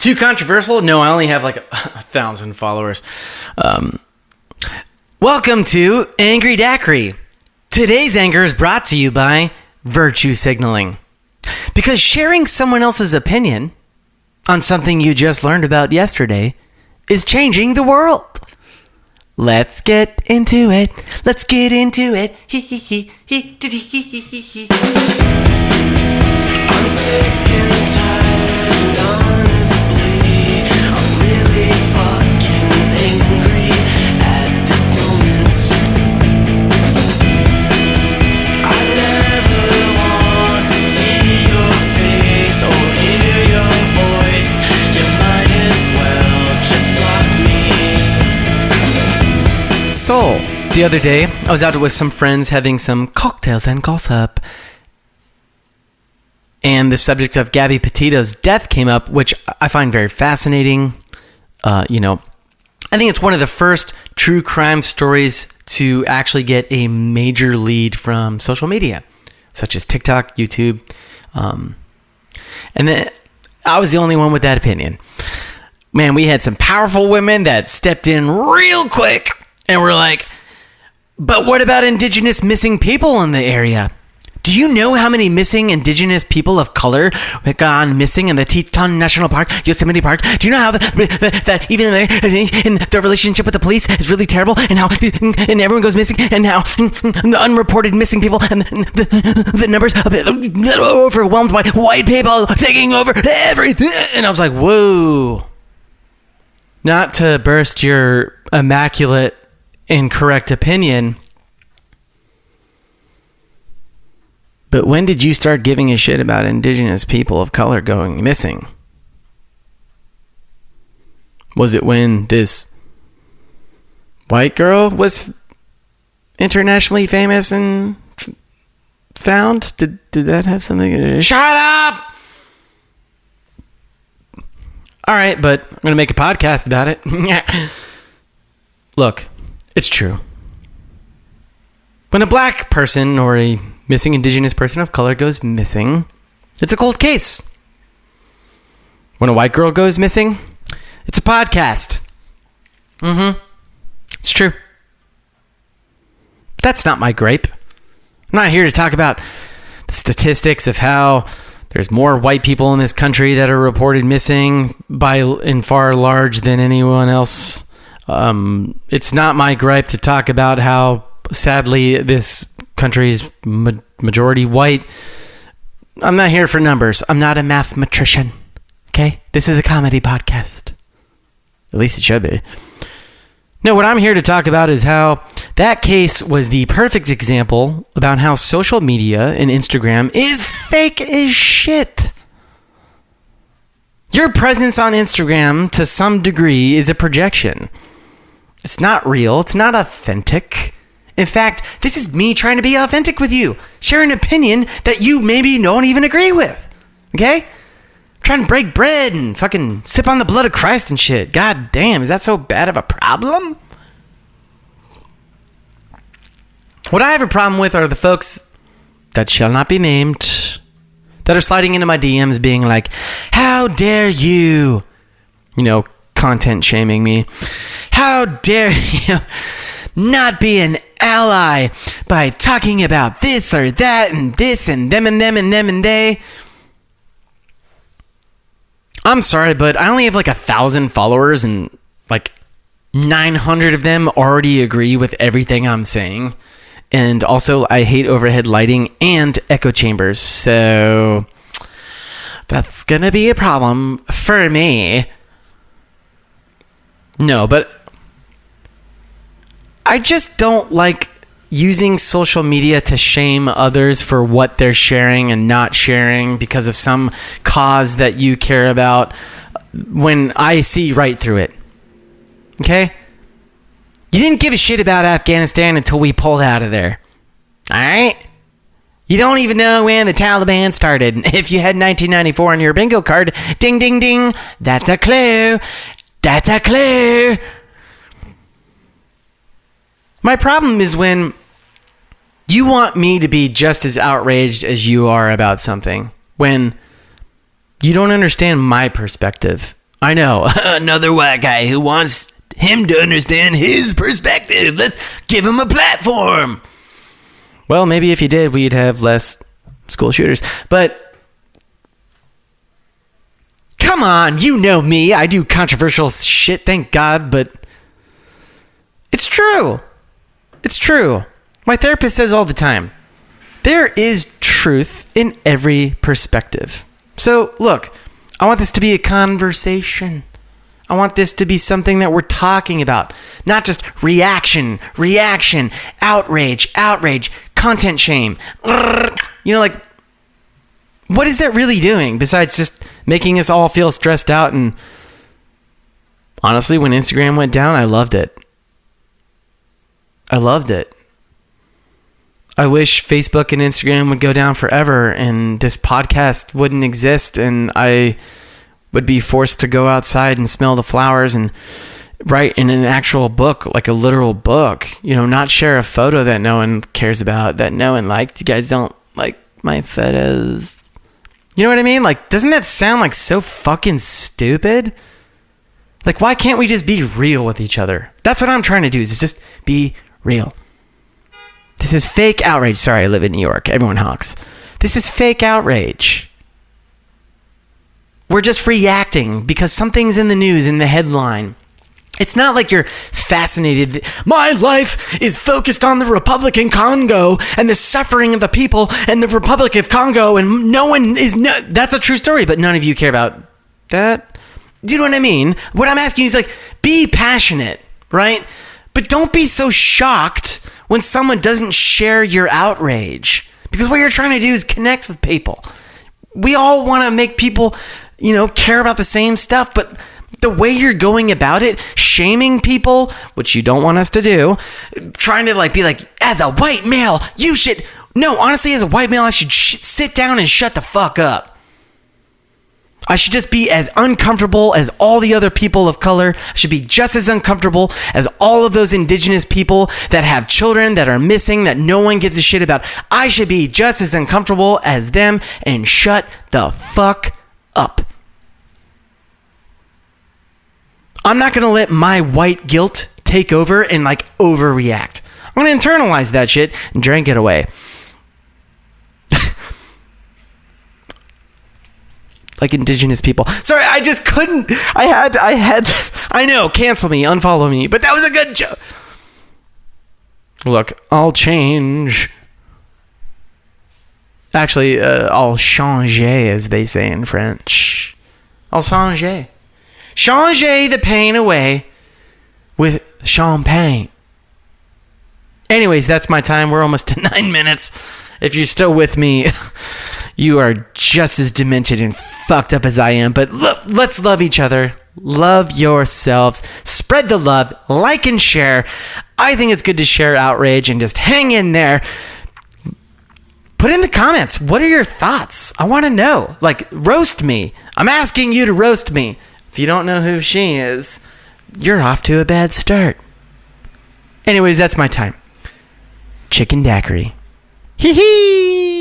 Too controversial? No, I only have like 1,000 followers. Welcome to Angry Daiquiri. Today's anger is brought to you by virtue signaling. Because sharing someone else's opinion on something you just learned about yesterday is changing the world. Let's get into it. Let's get into it. I'm sick and tired, and honestly, I'm really fucking angry at this moment. I never want to see your face or hear your voice. You might as well just block me. So, the other day, I was out with some friends having some cocktails and gossip. And the subject of Gabby Petito's death came up, which I find very fascinating. I think it's one of the first true crime stories to actually get a major lead from social media, such as TikTok, YouTube. And then I was the only one with that opinion. Man, we had some powerful women that stepped in real quick and were like, but what about indigenous missing people in the area? Do you know how many missing indigenous people of color have gone missing in the Teton National Park, Yosemite Park? Do you know how that even in their relationship with the police is really terrible, and how and everyone goes missing, and how the unreported missing people and the numbers overwhelmed by white people taking over everything? And I was like, whoa. Not to burst your immaculate incorrect opinion, but when did you start giving a shit about indigenous people of color going missing? Was it when this white girl was internationally famous and found? Did that have something to do? Shut up! All right, but I'm going to make a podcast about it. Look, it's true. When a black person or a missing indigenous person of color goes missing, it's a cold case. When a white girl goes missing, it's a podcast. It's true. But that's not my gripe. I'm not here to talk about the statistics of how there's more white people in this country that are reported missing by in far large than anyone else. It's not my gripe to talk about how sadly this country's majority white. I'm not here for numbers. I'm not a mathematician. Okay? This is a comedy podcast. At least it should be. No, what I'm here to talk about is how that case was the perfect example about how social media and Instagram is fake as shit. Your presence on Instagram to some degree is a projection. It's not real. It's not authentic. In fact, this is me trying to be authentic with you. Share an opinion that you maybe don't even agree with. Okay? I'm trying to break bread and fucking sip on the blood of Christ and shit. God damn, is that so bad of a problem? What I have a problem with are the folks that shall not be named that are sliding into my DMs being like, how dare you? Content shaming me. How dare you not be an ally by talking about this or that and this and them and them and them and they. I'm sorry, but I only have like 1,000 followers and like 900 of them already agree with everything I'm saying. And also I hate overhead lighting and echo chambers. So that's gonna be a problem for me. No, but I just don't like using social media to shame others for what they're sharing and not sharing because of some cause that you care about when I see right through it. Okay? You didn't give a shit about Afghanistan until we pulled out of there. Alright? You don't even know when the Taliban started. If you had 1994 on your bingo card, ding, ding, ding, that's a clue. That's a clue. My problem is when you want me to be just as outraged as you are about something, when you don't understand my perspective I know. Another white guy who wants him to understand his perspective. Let's give him a platform. Well, maybe if you did, we'd have less school shooters. But come on, you know me. I do controversial shit, thank God, but it's true. It's true. My therapist says all the time, there is truth in every perspective. So, look, I want this to be a conversation. I want this to be something that we're talking about, not just reaction, outrage, content shame. You know, like, what is that really doing besides just making us all feel stressed out? And honestly, when Instagram went down, I loved it. I wish Facebook and Instagram would go down forever and this podcast wouldn't exist and I would be forced to go outside and smell the flowers and write in an actual book, like a literal book, you know, not share a photo that no one cares about, that no one liked. You guys don't like my photos. You know what I mean? Like, doesn't that sound like so fucking stupid? Like, why can't we just be real with each other? That's what I'm trying to do, is just be real. This is fake outrage. Sorry, I live in New York. Everyone honks. This is fake outrage. We're just reacting because something's in the news, in the headline. It's not like you're fascinated. My life is focused on the Republican Congo and the suffering of the people and the Republic of Congo, and no one is... That's a true story, but none of you care about that. Do you know what I mean? What I'm asking you is, like, be passionate, right? But don't be so shocked when someone doesn't share your outrage, because what you're trying to do is connect with people. We all want to make people, you know, care about the same stuff, but the way you're going about it, shaming people, which you don't want us to do, trying to like be like, as a white male, you should... No, honestly, as a white male, I should sit down and shut the fuck up. I should just be as uncomfortable as all the other people of color. I should be just as uncomfortable as all of those indigenous people that have children that are missing that no one gives a shit about. I should be just as uncomfortable as them and shut the fuck up. I'm not going to let my white guilt take over and like overreact. I'm going to internalize that shit and drink it away. Like indigenous people. Sorry, I just couldn't. I know, cancel me, unfollow me, but that was a good joke. Look, I'll change. Actually, I'll changer, as they say in French. I'll changer. Changer the pain away with champagne. Anyways, that's my time. We're almost to 9 minutes. If you're still with me, you are just as demented and fucked up as I am. But look, let's love each other. Love yourselves. Spread the love. Like and share. I think it's good to share outrage and just hang in there. Put in the comments. What are your thoughts? I want to know. Like, roast me. I'm asking you to roast me. If you don't know who she is, you're off to a bad start. Anyways, that's my time. Chicken daiquiri. Hee hee!